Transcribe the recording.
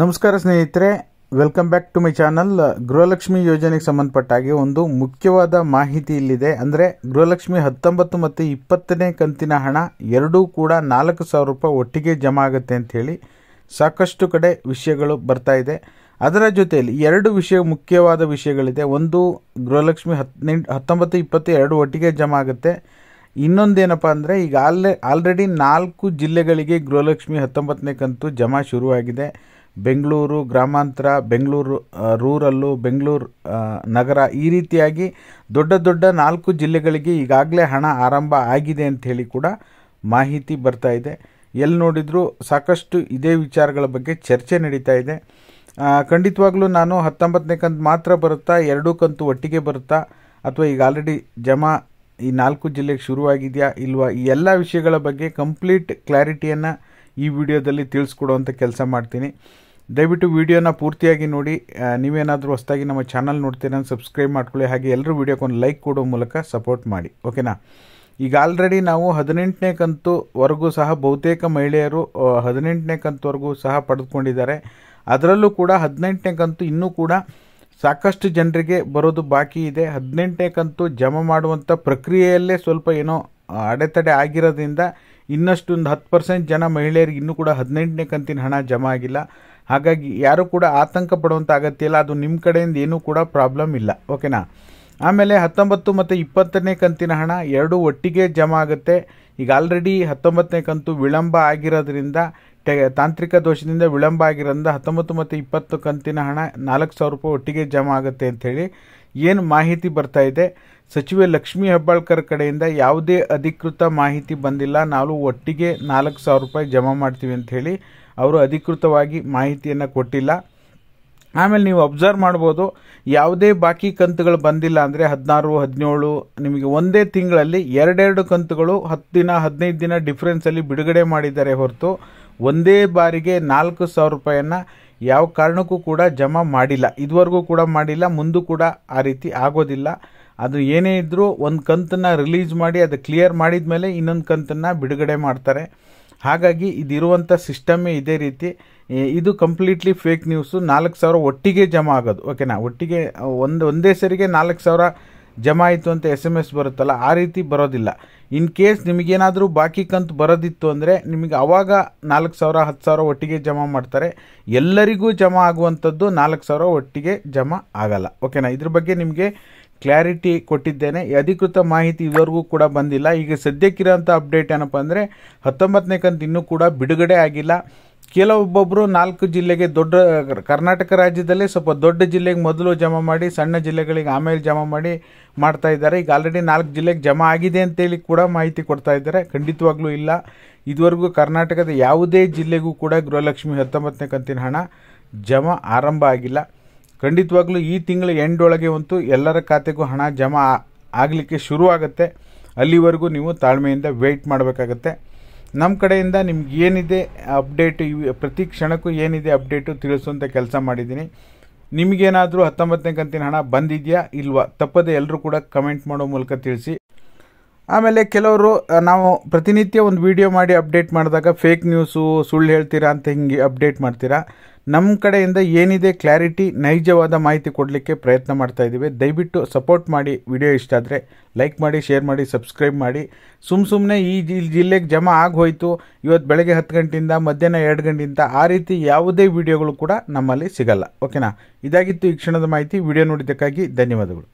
ನಮಸ್ಕಾರ ಸ್ನೇಹಿತರೆ, welcome back to my channel. Gruhalakshmi ಯೋಜನೆಗೆ ಸಂಬಂಧಪಟ್ಟ ಹಾಗೆ ಒಂದು ಮುಖ್ಯವಾದ ಮಾಹಿತಿ ಇಲ್ಲಿದೆ. ಅಂದರೆ ಗೃಹಲಕ್ಷ್ಮಿ 19 ಮತ್ತು 20ನೇ ಕಂತಿನ ಹಣ ಎರಡೂ ಕೂಡ 4,000 ರೂಪಾಯಿ ಒಟ್ಟಿಗೆ ಜಮಾ ಆಗುತ್ತೆ ಅಂತ ಹೇಳಿ ಸಾಕಷ್ಟು ಕಡೆ ವಿಷಯಗಳು ಬರ್ತಾ ಇದೆ. ಅದರ ಜೊತೆಯಲ್ಲಿ ಎರಡು ಮುಖ್ಯವಾದ ವಿಷಯಗಳಿದೆ. ಒಂದು, ಗೃಹಲಕ್ಷ್ಮಿ 19, 20 ಎರಡು ಒಟ್ಟಿಗೆ ಜಮಾ ಆಗುತ್ತೆ. ಇನ್ನೊಂದೇನಪ್ಪ ಅಂದರೆ, ಈಗ ಆಲ್ರೆಡಿ 4 ಜಿಲ್ಲೆಗಳಿಗೆ ಗೃಹಲಕ್ಷ್ಮಿ 19ನೇ ಕಂತು ಜಮಾ ಶುರುವಾಗಿದೆ. ಬೆಂಗಳೂರು ಗ್ರಾಮಾಂತರ, ಬೆಂಗಳೂರು ರೂರಲ್ಲು, ಬೆಂಗಳೂರು ನಗರ, ಈ ರೀತಿಯಾಗಿ ದೊಡ್ಡ 4 ಜಿಲ್ಲೆಗಳಿಗೆ ಈಗಾಗಲೇ ಹಣ ಆರಂಭ ಆಗಿದೆ ಅಂತ ಹೇಳಿ ಕೂಡ ಮಾಹಿತಿ ಬರ್ತಾ ಇದೆ. ಎಲ್ಲಿ ನೋಡಿದರೂ ಸಾಕಷ್ಟು ಇದೇ ವಿಚಾರಗಳ ಬಗ್ಗೆ ಚರ್ಚೆ ನಡೀತಾ ಇದೆ. ಖಂಡಿತವಾಗ್ಲೂ ನಾನು 19ನೇ ಕಂತು ಮಾತ್ರ ಬರುತ್ತಾ, ಎರಡೂ ಕಂತು ಒಟ್ಟಿಗೆ ಬರುತ್ತಾ, ಅಥವಾ ಈಗ ಆಲ್ರೆಡಿ ಜಮಾ ಈ 4 ಜಿಲ್ಲೆಗೆ ಶುರುವಾಗಿದೆಯಾ ಇಲ್ವಾ, ಈ ಎಲ್ಲ ವಿಷಯಗಳ ಬಗ್ಗೆ ಕಂಪ್ಲೀಟ್ ಕ್ಲಾರಿಟಿಯನ್ನು ಈ ವಿಡಿಯೋದಲ್ಲಿ ತಿಳಿಸ್ಕೊಡುವಂಥ ಕೆಲಸ ಮಾಡ್ತೀನಿ. ದಯವಿಟ್ಟು ವಿಡಿಯೋನ ಪೂರ್ತಿಯಾಗಿ ನೋಡಿ. ನೀವೇನಾದರೂ ಹೊಸದಾಗಿ ನಮ್ಮ ಚಾನಲ್ ನೋಡ್ತೀರಾ ಸಬ್ಸ್ಕ್ರೈಬ್ ಮಾಡ್ಕೊಳ್ಳಿ. ಹಾಗೆ ಎಲ್ಲರೂ ವಿಡಿಯೋಕ್ಕೊಂದು ಲೈಕ್ ಕೊಡೋ ಮೂಲಕ ಸಪೋರ್ಟ್ ಮಾಡಿ, ಓಕೆನಾ. ಈಗ ಆಲ್ರೆಡಿ ನಾವು 18ನೇ ಕಂತುವರೆಗೂ ಸಹ ಬಹುತೇಕ ಮಹಿಳೆಯರು 18ನೇ ಕಂತುವರೆಗೂ ಸಹ ಪಡೆದುಕೊಂಡಿದ್ದಾರೆ. ಅದರಲ್ಲೂ ಕೂಡ 18ನೇ ಕಂತು ಇನ್ನೂ ಕೂಡ ಸಾಕಷ್ಟು ಜನರಿಗೆ ಬರೋದು ಬಾಕಿ ಇದೆ. 18ನೇ ಕಂತು ಜಮಾ ಮಾಡುವಂಥ ಪ್ರಕ್ರಿಯೆಯಲ್ಲೇ ಸ್ವಲ್ಪ ಏನೋ ಅಡೆತಡೆ ಆಗಿರೋದ್ರಿಂದ ಇನ್ನಷ್ಟು ಒಂದು 10% ಜನ ಮಹಿಳೆಯರಿಗೆ ಇನ್ನೂ ಕೂಡ 18ನೇ ಕಂತಿನ ಹಣ ಜಮಾ ಆಗಿಲ್ಲ. ಹಾಗಾಗಿ ಯಾರೂ ಕೂಡ ಆತಂಕ ಪಡುವಂಥ ಅಗತ್ಯ ಇಲ್ಲ. ಅದು ನಿಮ್ಮ ಕಡೆಯಿಂದ ಏನೂ ಕೂಡ ಪ್ರಾಬ್ಲಮ್ ಇಲ್ಲ, ಓಕೆನಾ. ಆಮೇಲೆ 19 ಮತ್ತು 20ನೇ ಕಂತಿನ ಹಣ ಎರಡೂ ಒಟ್ಟಿಗೆ ಜಮಾ ಆಗುತ್ತೆ. ಈಗ ಆಲ್ರೆಡಿ 19ನೇ ಕಂತು ವಿಳಂಬ ಆಗಿರೋದ್ರಿಂದ, ತಾಂತ್ರಿಕ ದೋಷದಿಂದ ವಿಳಂಬ ಆಗಿರೋದ್ರಿಂದ 19 ಮತ್ತು 20 ಕಂತಿನ ಹಣ 4,000 ರೂಪಾಯಿ ಒಟ್ಟಿಗೆ ಜಮಾ ಆಗುತ್ತೆ ಅಂಥೇಳಿ ಏನು ಮಾಹಿತಿ ಬರ್ತಾ ಇದೆ. ಸಚಿವೆ ಲಕ್ಷ್ಮೀ ಹೆಬ್ಬಾಳ್ಕರ್ ಕಡೆಯಿಂದ ಯಾವುದೇ ಅಧಿಕೃತ ಮಾಹಿತಿ ಬಂದಿಲ್ಲ. ನಾವು ಒಟ್ಟಿಗೆ 4,000 ರೂಪಾಯಿ ಜಮಾ ಮಾಡ್ತೀವಿ ಅಂಥೇಳಿ ಅವರು ಅಧಿಕೃತವಾಗಿ ಮಾಹಿತಿಯನ್ನು ಕೊಟ್ಟಿಲ್ಲ. ಆಮೇಲೆ ನೀವು ಅಬ್ಸರ್ವ್ ಮಾಡ್ಬೋದು, ಯಾವುದೇ ಬಾಕಿ ಕಂತುಗಳು ಬಂದಿಲ್ಲ. ಅಂದರೆ 16, 17 ನಿಮಗೆ ಒಂದೇ ತಿಂಗಳಲ್ಲಿ ಎರಡೆರಡು ಕಂತುಗಳು 10 ದಿನ 15 ದಿನ ಡಿಫ್ರೆನ್ಸಲ್ಲಿ ಬಿಡುಗಡೆ ಮಾಡಿದ್ದಾರೆ ಹೊರತು ಒಂದೇ ಬಾರಿಗೆ 4,000 ರೂಪಾಯಿಯನ್ನು ಯಾವ ಕಾರಣಕ್ಕೂ ಕೂಡ ಜಮಾ ಮಾಡಿಲ್ಲ. ಇದುವರೆಗೂ ಕೂಡ ಮಾಡಿಲ್ಲ, ಮುಂದೂ ಕೂಡ ಆ ರೀತಿ ಆಗೋದಿಲ್ಲ. ಅದು ಏನೇ ಇದ್ದರೂ ಒಂದು ಕಂತನ್ನು ರಿಲೀಸ್ ಮಾಡಿ ಅದು ಕ್ಲಿಯರ್ ಮಾಡಿದ ಮೇಲೆ ಇನ್ನೊಂದು ಕಂತನ್ನು ಬಿಡುಗಡೆ ಮಾಡ್ತಾರೆ. ಹಾಗಾಗಿ ಇದಿರುವಂಥ ಸಿಸ್ಟಮ್ಮೇ ಇದೇ ರೀತಿ. ಇದು ಕಂಪ್ಲೀಟ್ಲಿ ಫೇಕ್ ನ್ಯೂಸು. 4,000 ಒಟ್ಟಿಗೆ ಜಮಾ ಆಗೋದು, ಓಕೆನಾ. ಒಟ್ಟಿಗೆ ಒಂದೇ ಸರಿಗೆ 4,000 ಜಮಾ ಆಯಿತು ಅಂತ SMS ಬರುತ್ತಲ್ಲ, ಆ ರೀತಿ ಬರೋದಿಲ್ಲ. ಇನ್ ಕೇಸ್ ನಿಮಗೇನಾದರೂ ಬಾಕಿ ಕಂತು ಬರೋದಿತ್ತು ಅಂದರೆ ನಿಮಗೆ ಆವಾಗ 4,000, 10,000 ಒಟ್ಟಿಗೆ ಜಮಾ ಮಾಡ್ತಾರೆ. ಎಲ್ಲರಿಗೂ ಜಮಾ ಆಗುವಂಥದ್ದು 4,000 ಒಟ್ಟಿಗೆ ಜಮಾ ಆಗಲ್ಲ, ಓಕೆನಾ. ಇದ್ರ ಬಗ್ಗೆ ನಿಮಗೆ ಕ್ಲಾರಿಟಿ ಕೊಟ್ಟಿದ್ದೇನೆ. ಅಧಿಕೃತ ಮಾಹಿತಿ ಇದುವರೆಗೂ ಕೂಡ ಬಂದಿಲ್ಲ. ಈಗ ಸದ್ಯಕ್ಕಿರೋಂಥ ಅಪ್ಡೇಟ್ ಏನಪ್ಪ ಅಂದರೆ, 19ನೇ ಕಂತು ಇನ್ನೂ ಕೂಡ ಬಿಡುಗಡೆ ಆಗಿಲ್ಲ. ಕೆಲವೊಬ್ಬೊಬ್ಬರು 4 ಜಿಲ್ಲೆಗೆ, ದೊಡ್ಡ ಕರ್ನಾಟಕ ರಾಜ್ಯದಲ್ಲೇ ಸ್ವಲ್ಪ ದೊಡ್ಡ ಜಿಲ್ಲೆಗೆ ಮೊದಲು ಜಮಾ ಮಾಡಿ ಸಣ್ಣ ಜಿಲ್ಲೆಗಳಿಗೆ ಆಮೇಲೆ ಜಮಾ ಮಾಡಿ ಮಾಡ್ತಾ ಇದ್ದಾರೆ. ಈಗ ಆಲ್ರೆಡಿ 4 ಜಿಲ್ಲೆಗೆ ಜಮಾ ಆಗಿದೆ ಅಂತೇಳಿ ಕೂಡ ಮಾಹಿತಿ ಕೊಡ್ತಾ ಇದ್ದಾರೆ. ಖಂಡಿತವಾಗ್ಲೂ ಇಲ್ಲ. ಇದುವರೆಗೂ ಕರ್ನಾಟಕದ ಯಾವುದೇ ಜಿಲ್ಲೆಗೂ ಕೂಡ ಗೃಹಲಕ್ಷ್ಮಿ 19ನೇ ಕಂತಿನ ಹಣ ಜಮಾ ಆರಂಭ ಆಗಿಲ್ಲ. ಖಂಡಿತವಾಗ್ಲೂ ಈ ತಿಂಗಳ ಎಂಡ್ ಒಳಗೆ ಅಂತೂ ಎಲ್ಲರ ಖಾತೆಗೂ ಹಣ ಜಮಾ ಆಗಲಿಕ್ಕೆ ಶುರುವಾಗುತ್ತೆ. ಅಲ್ಲಿವರೆಗೂ ನೀವು ತಾಳ್ಮೆಯಿಂದ ವೆಯ್ಟ್ ಮಾಡಬೇಕಾಗತ್ತೆ. ನಮ್ಮ ಕಡೆಯಿಂದ ನಿಮ್ಗೆ ಏನಿದೆ ಅಪ್ಡೇಟು, ಪ್ರತಿ ಕ್ಷಣಕ್ಕೂ ಏನಿದೆ ಅಪ್ಡೇಟು ತಿಳಿಸುವಂಥ ಕೆಲಸ ಮಾಡಿದ್ದೀನಿ. ನಿಮಗೇನಾದರೂ 19ನೇ ಕಂತಿನ ಹಣ ಬಂದಿದೆಯಾ ಇಲ್ವಾ ತಪ್ಪದೆ ಎಲ್ಲರೂ ಕೂಡ ಕಮೆಂಟ್ ಮಾಡೋ ಮೂಲಕ ತಿಳಿಸಿ. ಆಮೇಲೆ ಕೆಲವರು ನಾವು ಪ್ರತಿನಿತ್ಯ ಒಂದು ವಿಡಿಯೋ ಮಾಡಿ ಅಪ್ಡೇಟ್ ಮಾಡಿದಾಗ ಫೇಕ್ ನ್ಯೂಸು, ಸುಳ್ಳು ಹೇಳ್ತೀರಾ ಅಂತ ಹಿಂಗೆ ಅಪ್ಡೇಟ್ ಮಾಡ್ತೀರಾ. ನಮ್ಮ ಕಡೆಯಿಂದ ಏನಿದೆ ಕ್ಲಾರಿಟಿ, ನೈಜವಾದ ಮಾಹಿತಿ ಕೊಡಲಿಕ್ಕೆ ಪ್ರಯತ್ನ ಮಾಡ್ತಾ ಇದ್ದೀವಿ. ದಯವಿಟ್ಟು ಸಪೋರ್ಟ್ ಮಾಡಿ. ವಿಡಿಯೋ ಇಷ್ಟ ಆದರೆ ಲೈಕ್ ಮಾಡಿ, ಶೇರ್ ಮಾಡಿ, ಸಬ್ಸ್ಕ್ರೈಬ್ ಮಾಡಿ. ಸುಮ್ಮನೆ ಈ ಜಿಲ್ಲೆಗೆ ಜಮಾ ಆಗೋಯ್ತು, ಇವತ್ತು ಬೆಳಗ್ಗೆ 10 ಗಂಟೆಯಿಂದ ಮಧ್ಯಾಹ್ನ 2 ಗಂಟೆಯಿಂದ ಆ ರೀತಿ ಯಾವುದೇ ವಿಡಿಯೋಗಳು ಕೂಡ ನಮ್ಮಲ್ಲಿ ಸಿಗಲ್ಲ, ಓಕೆನಾ. ಇದಾಗಿತ್ತು ಈ ಕ್ಷಣದ ಮಾಹಿತಿ. ವಿಡಿಯೋ ನೋಡಿದ್ದಕ್ಕಾಗಿ ಧನ್ಯವಾದಗಳು.